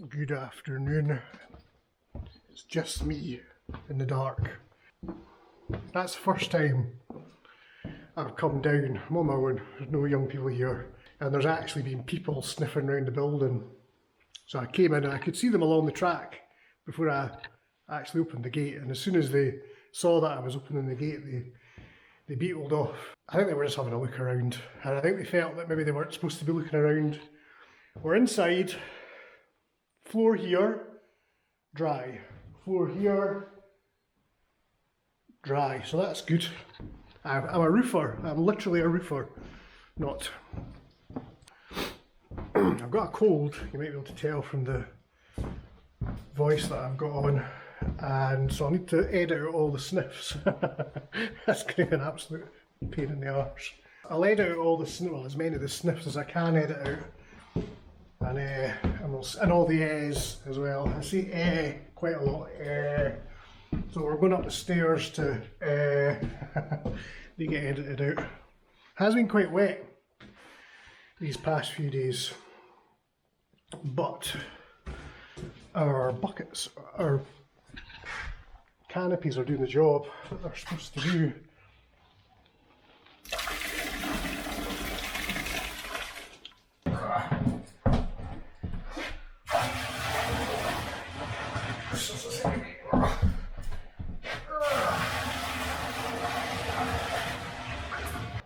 Good afternoon. It's just me in the dark. That's the first time I've come down. I'm on my own, there's no young people here, and there's actually been people sniffing around the building. So I came in and I could see them along the track before I actually opened the gate, and as soon as they saw that I was opening the gate, they beetled off. I think they were just having a look around, and I think they felt that maybe they weren't supposed to be looking around. We're inside. Floor here, dry. Floor here, dry. So that's good. I'm a roofer. I'm literally a roofer. Not. I've got a cold. You might be able to tell from the voice that I've got on. And so I need to edit out all the sniffs. That's going to be an absolute pain in the arse. I'll edit out all the sniffs, well, as many of the sniffs as I can edit out. And all the ehs as well. I see quite a lot. So we're going up the stairs to they get edited out. Has been quite wet these past few days, but our buckets, our canopies are doing the job that they're supposed to do.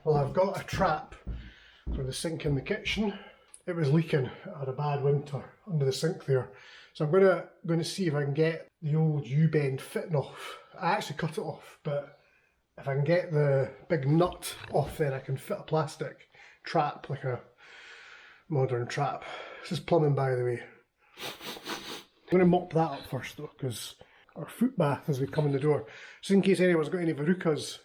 Well, I've got a trap for the sink in the kitchen. It was leaking. I had a bad winter under the sink there. So I'm going to see if I can get the old U-bend fitting off. I actually cut it off, but if I can get the big nut off, then I can fit a plastic trap, like a modern trap. This is plumbing, by the way. I'm going to mop that up first though, because our foot bath as we come in the door. So in case anyone's got any verrucas,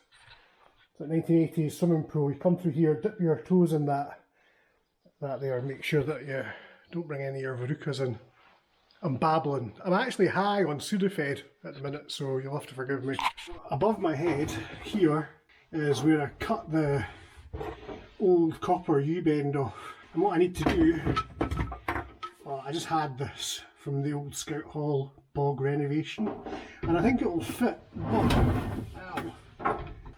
it's like 1980s swimming pool. You come through here, dip your toes in that there, make sure that you don't bring any of your verrucas in. I'm babbling. I'm actually high on Sudafed at the minute, so you'll have to forgive me. Above my head here is where I cut the old copper U-bend off. And what I need to do, well, I just had this from the old Scout Hall bog renovation, and I think it will fit. Ow.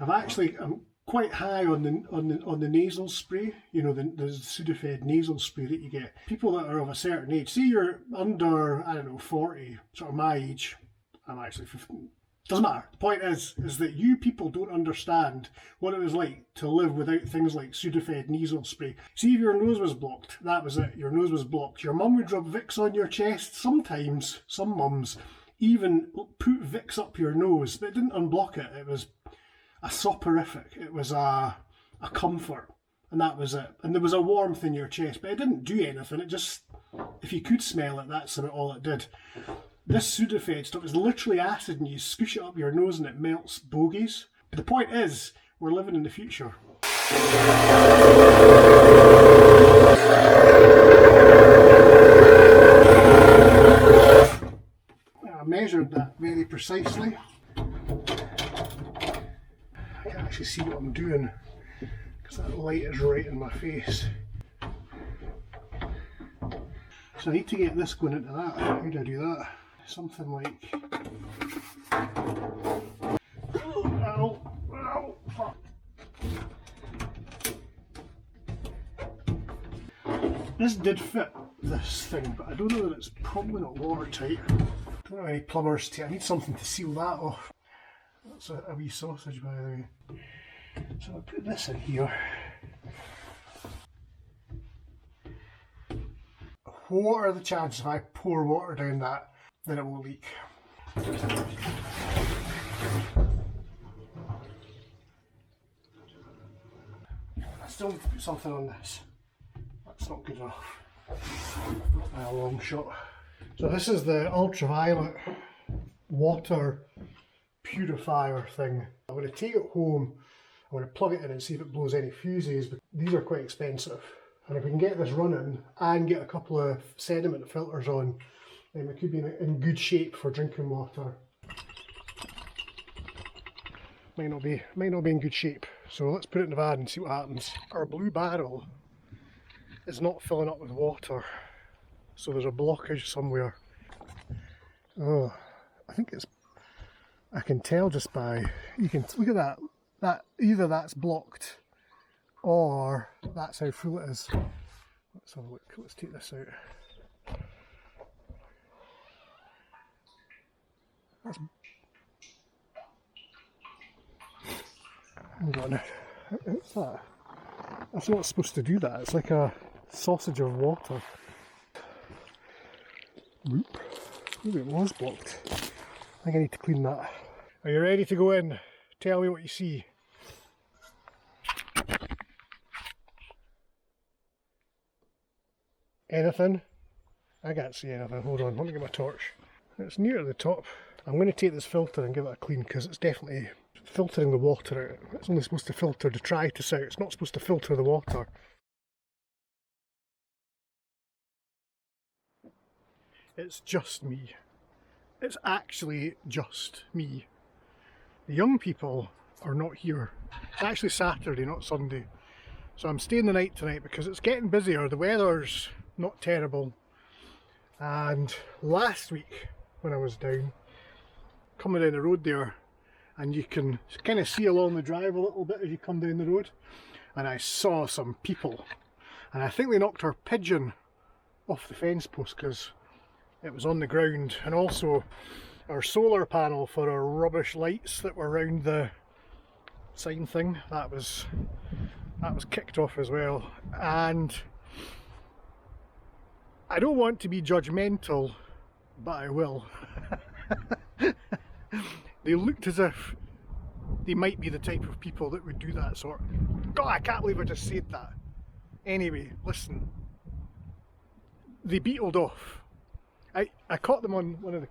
I'm quite high on the nasal spray. You know, the Sudafed nasal spray that you get. People that are of a certain age, say you're under, I don't know, 40, sort of my age. I'm actually 15. Doesn't matter. The point is that you people don't understand what it was like to live without things like Sudafed nasal spray. See, if your nose was blocked, that was it. Your nose was blocked. Your mum would rub Vicks on your chest. Sometimes, some mums even put Vicks up your nose, but it didn't unblock it. It was a soporific. It was a comfort, and that was it. And there was a warmth in your chest, but it didn't do anything. It just, if you could smell it, that's about all it did. This Sudafed stuff is literally acid, and you scoosh it up your nose and it melts bogies. But the point is, we're living in the future. I measured that very precisely. I can actually see what I'm doing because that light is right in my face. So I need to get this going into that. How do I do that? Something like... Ow! Ow! Fuck! This did fit this thing, but I don't know that it's probably not watertight. I don't have any plumber's tape. I need something to seal that off. That's a wee sausage, by the way. So I'll put this in here. What are the chances if I pour water down that it will leak? I still need to put something on this. That's not good enough. Not by a long shot. So this is the ultraviolet water purifier thing. I'm going to take it home, I'm going to plug it in and see if it blows any fuses, but these are quite expensive. And if we can get this running and get a couple of sediment filters on, then we could be in good shape for drinking water. Might not be in good shape. So let's put it in the van and see what happens. Our blue barrel is not filling up with water. so there's a blockage somewhere. Oh, I think it's, I can tell just by, you can look at that, that either that's blocked or that's how full it is. Let's have a look, let's take this out. That's, hold on, what's that? That's not supposed to do that, it's like a sausage of water. Whoop. Maybe it was blocked. I think I need to clean that. Are you ready to go in? Tell me what you see. Anything? I can't see anything. Hold on, let me get my torch. It's near the top. I'm going to take this filter and give it a clean because it's definitely filtering the water out. It's only supposed to filter detritus out. It's not supposed to filter the water. It's just me. It's actually just me. The young people are not here. It's actually Saturday, not Sunday. So I'm staying the night tonight because it's getting busier. The weather's not terrible. And last week when I was down, coming down the road there, and you can kind of see along the drive a little bit as you come down the road, and I saw some people. And I think they knocked our pigeon off the fence post because it was on the ground, and also our solar panel for our rubbish lights that were around the sign thing, that was kicked off as well. And I don't want to be judgmental, but I will. They looked as if they might be the type of people that would do that sort. God, I can't believe I just said that. Anyway, listen, they beetled off. I caught them on one of the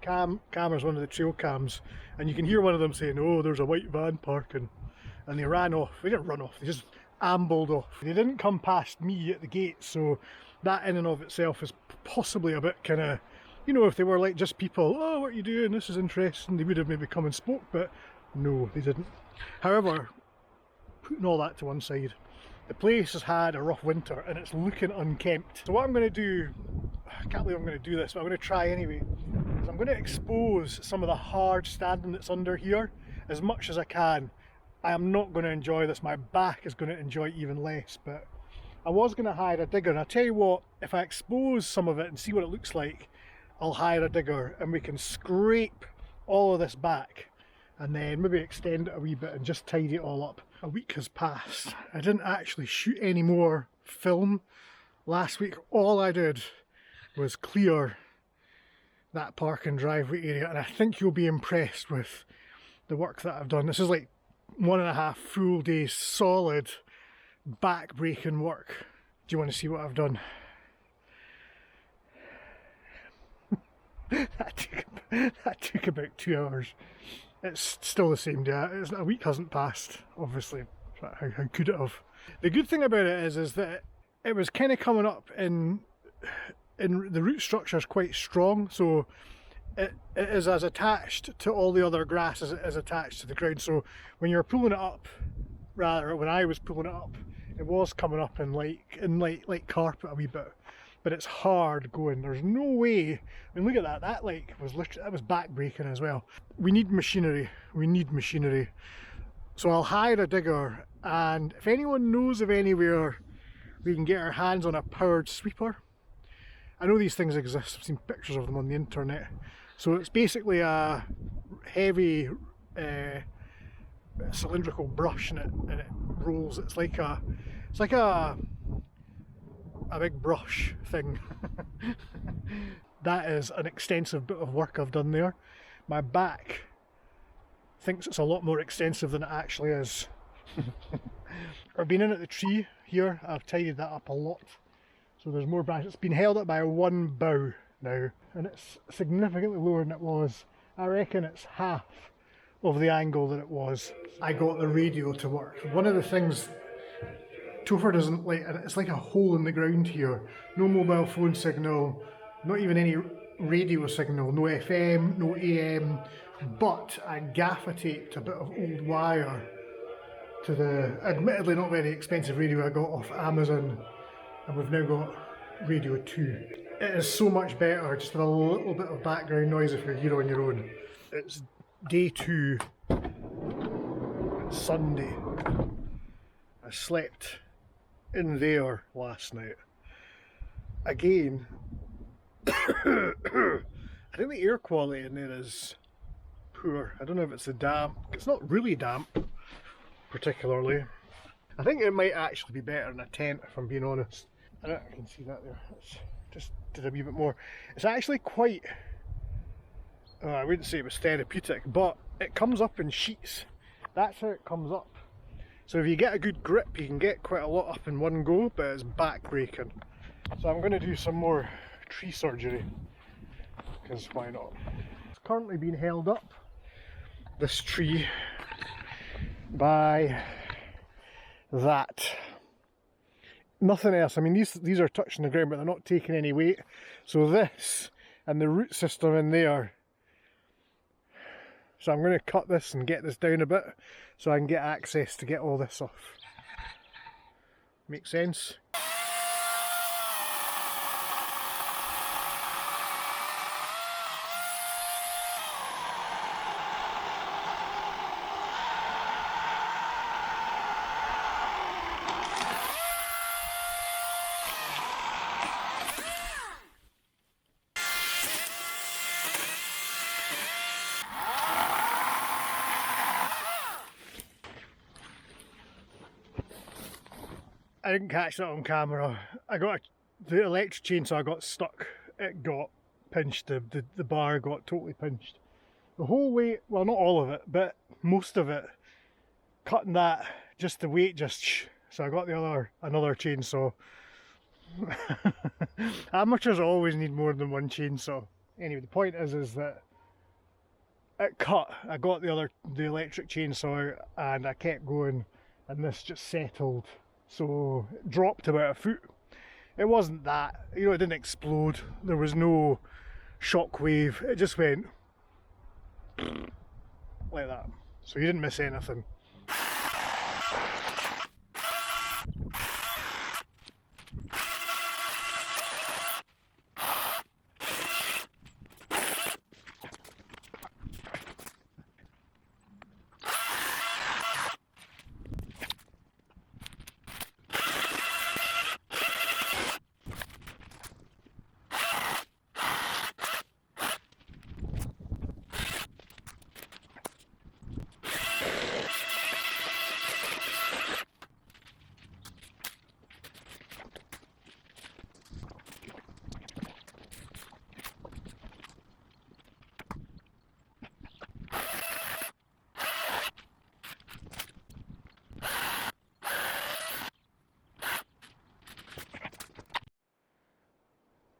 cameras, one of the trail cams, and you can hear one of them saying, "Oh, there's a white van parking," and they ran off. They didn't run off, they just ambled off. They didn't come past me at the gate, so that in and of itself is possibly a bit kind of, you know, if they were like just people, "Oh, what are you doing? This is interesting," they would have maybe come and spoke, but no, they didn't. However, putting all that to one side, the place has had a rough winter and it's looking unkempt. So what I'm going to do, I can't believe I'm going to do this, but I'm going to try anyway, is I'm going to expose some of the hard standing that's under here as much as I can. I am not going to enjoy this, my back is going to enjoy it even less, but I was going to hire a digger, and I'll tell you what, if I expose some of it and see what it looks like, I'll hire a digger and we can scrape all of this back and then maybe extend it a wee bit and just tidy it all up. A week has passed. I didn't actually shoot any more film last week. All I did was clear that park and driveway area, and I think you'll be impressed with the work that I've done. This is like 1.5 full days solid back-breaking work. Do you want to see what I've done? that took about 2 hours. It's still the same day. A week hasn't passed, obviously. How could it have? The good thing about it is that it was kind of coming up in the root structure is quite strong, so it is as attached to all the other grass as it is attached to the ground. So when you're pulling it up, rather when I was pulling it up, it was coming up in like carpet a wee bit. But it's hard going. There's no way. I mean, look at that. That like was literally, that was back breaking as well. We need machinery. We need machinery. So I'll hire a digger, and if anyone knows of anywhere we can get our hands on a powered sweeper, I know these things exist. I've seen pictures of them on the internet. So it's basically a heavy cylindrical brush, and it rolls. It's like a big brush thing. That is an extensive bit of work I've done there. My back thinks it's a lot more extensive than it actually is. I've been in at the tree here, I've tidied that up a lot. So there's more branches. It's been held up by one bough now, and it's significantly lower than it was. I reckon it's half of the angle that it was. I got the radio to work. One of the things Towford isn't like, it's like a hole in the ground here. No mobile phone signal, not even any radio signal, no FM, no AM, but I gaffer taped a bit of old wire to the admittedly not very expensive radio I got off Amazon, and we've now got Radio 2. It is so much better just with a little bit of background noise if you're here on your own. It's day 2, Sunday. I slept in there last night. Again, I think the air quality in there is poor. I don't know if it's the damp. It's not really damp, particularly. I think it might actually be better in a tent, if I'm being honest. I don't know if you can see that there. It's just did a wee bit more. It's actually quite, I wouldn't say it was therapeutic, but it comes up in sheets. That's how it comes up. So if you get a good grip, you can get quite a lot up in one go, but it's back-breaking. So I'm going to do some more tree surgery, because why not? It's currently being held up, this tree, by that. Nothing else. I mean, these are touching the ground, but they're not taking any weight. So this and the root system in there. So I'm going to cut this and get this down a bit so I can get access to get all this off. Make sense? I didn't catch that on camera. The electric chainsaw got stuck. It got pinched. The bar got totally pinched. The whole way, well, not all of it, but most of it. Cutting that, just the weight so I got another chainsaw. Amateurs always need more than one chainsaw. Anyway, the point is that it cut. I got the electric chainsaw out and I kept going, and this just settled. So it dropped about a foot. It wasn't that, it didn't explode. There was no shock wave. It just went like that. So you didn't miss anything.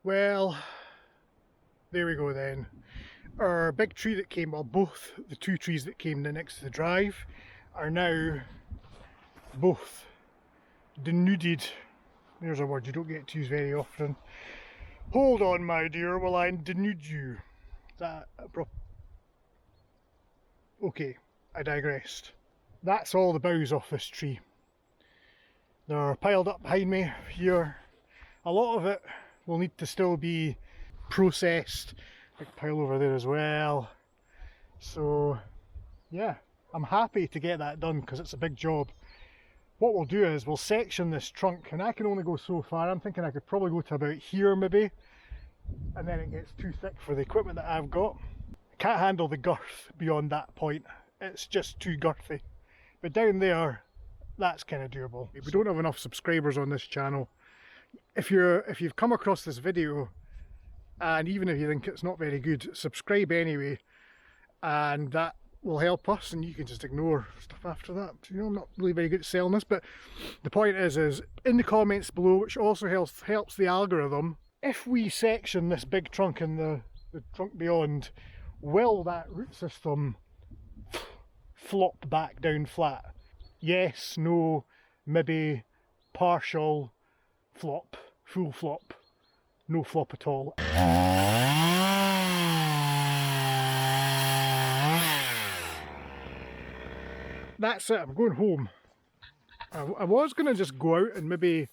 Well, there we go then. Our big tree that came, well, both the 2 trees that came next to the drive are now both denuded. There's a word you don't get to use very often. Hold on, my dear, while I denude you. Is that okay, I digressed. That's all the boughs off this tree. They're piled up behind me here. A lot of it will need to still be processed. Big pile over there as well. So yeah, I'm happy to get that done because it's a big job. What we'll do is we'll section this trunk, and I can only go so far. I'm thinking I could probably go to about here maybe, and then it gets too thick for the equipment that I've got. I can't handle the girth beyond that point. It's just too girthy. But down there, that's kind of doable. We don't have enough subscribers on this channel. If you've come across this video, and even if you think it's not very good, subscribe anyway, and that will help us, and you can just ignore stuff after that. I'm not really very good at selling this, but the point is in the comments below, which also helps the algorithm, if we section this big trunk and the trunk beyond, will that root system flop back down flat? Yes, no, maybe, partial flop, full flop, no flop at all. That's it, I'm going home. I was going to just go out and maybe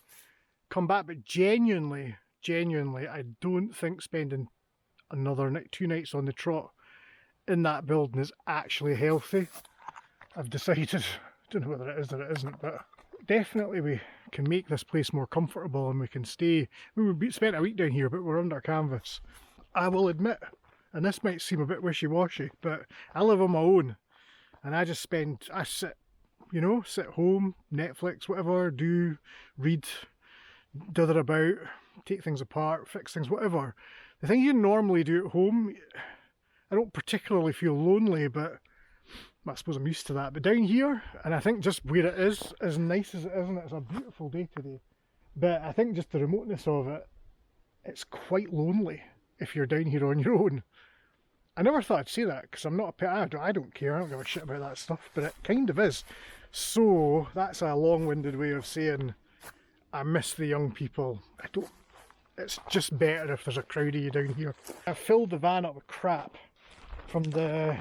come back, but genuinely genuinely, I don't think spending another 2 nights on the trot in that building is actually healthy. I've decided, I don't know whether it is or it isn't, but definitely we can make this place more comfortable and we can stay. We spent a week down here, but we're under canvas. I will admit, and this might seem a bit wishy-washy, but I live on my own and I sit, you know, sit home, Netflix, whatever, read, dither about, take things apart, fix things, whatever. The thing you normally do at home, I don't particularly feel lonely, but I suppose I'm used to that. But down here, and I think just where it is, as nice as it is, and it's a beautiful day today, but I think just the remoteness of it, it's quite lonely if you're down here on your own. I never thought I'd say that, because I'm not a pet. I don't care, I don't give a shit about that stuff, but it kind of is. So that's a long-winded way of saying I miss the young people. It's just better if there's a crowd of you down here. I've filled the van up with crap from the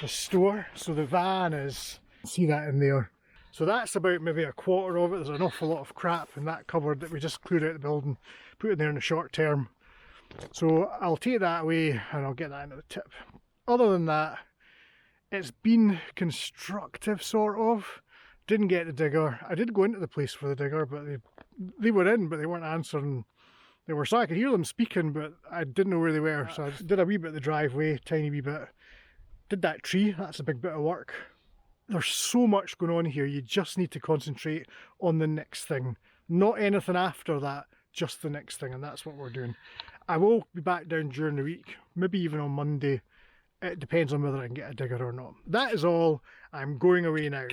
store, so the van is, see that in there. So that's about maybe a quarter of it. There's an awful lot of crap in that cupboard that we just cleared out the building, put in there in the short term. So I'll take that away and I'll get that into the tip. Other than that, it's been constructive, sort of. Didn't get the digger. I did go into the place for the digger, but they were in, but they weren't answering. They were, so I could hear them speaking, but I didn't know where they were. So I just did a wee bit of the driveway, tiny wee bit. Did that tree, that's a big bit of work. There's so much going on here, you just need to concentrate on the next thing. Not anything after that, just the next thing, and that's what we're doing. I will be back down during the week, maybe even on Monday. It depends on whether I can get a digger or not. That is all. I'm going away now.